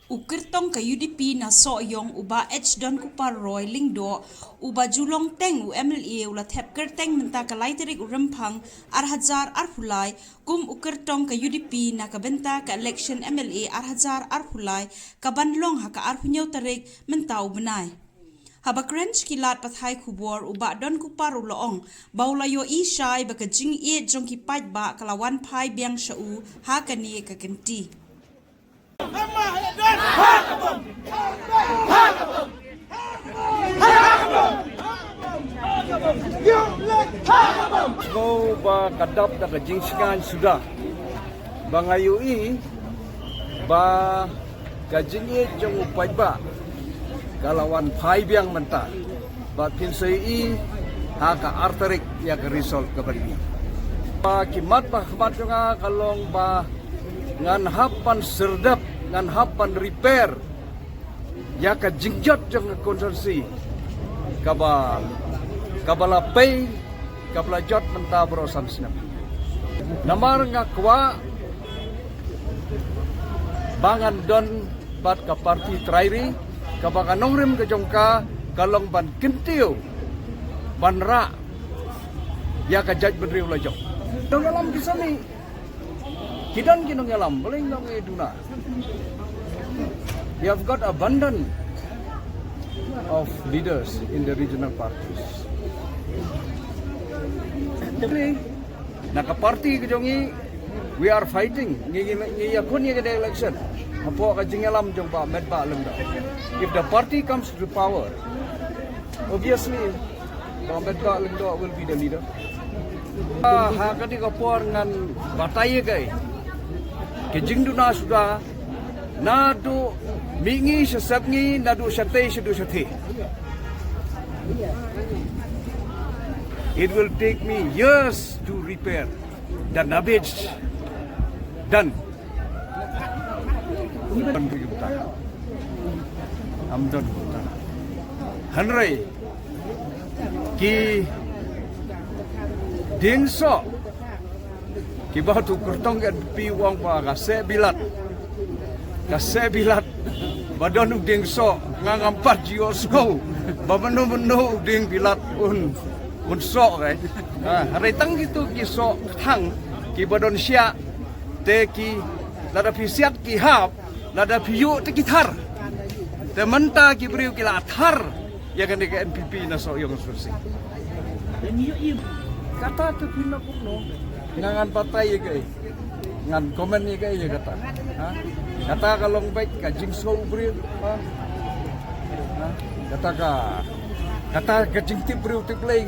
Ukirtong ka UDP na soyong uba H don kupar Roy Lingdo uba julong teng u MLA ula thep kerteng menta kalai terik urempang arhajar arhulai kum ukirtong ka UDP na kabenta ka election MLA arhajar arhulai kabanlong haka arhunyaw tarik menta ubenai. Habakrench kilat pathai kubor uba don kupar uloong baulayo ishai baka jing e jongki pait ba kalawan pai biang shau hakani kakenti. Mau ba kadap na kajingsingan sudah bangayui ba kajingi jong upay ba kalawan pai biang mentah ba kinsai haka arterik ya ke result kabari ba kimat ba khamat nga kalong ba ngan hapan serdap ngan hapan repair ya ka jingjot jong konsorsi kabala pay kabla jot mentah berosan sinap namar nga kwa bangan don bat ka parti trairi kabaka nongrim ke jongka kalong ban kintiu ban ra ya ka jaj bedri ulajok dong alam kisani kidan kinong alam boleh nong eduna. We have got abundant of leaders in the regional parties. Naka-party kejongi, we are fighting. Ngi yakun ngi the election. Apo ka jingalam jong ba med ba lemda. If the party comes to power, obviously, med ba lemda will be the leader. Ha kadi kapor ngan batay kay. Kejingduna sudah nadu mingi sesabngi nadu syate syadu syate. It will take me years to repair the damage done. Amdan buta. Hanrai ki dingso ki batu kertong kan piwang pa kase bilat badon dingso ngangampat jiosgo babanu ding bilat un so kai hari tang gitu ki so thang ki badon sia te ki lada pisiat ki hap lada piyu te gitar te menta ki briu ki lathar ya kan ke NPP na so yung sursi kata tu pinapukno ngangan patay kay ngan komen ni kay kata kata kalong baik ka jingso briu kata ka jingtip briu tiplay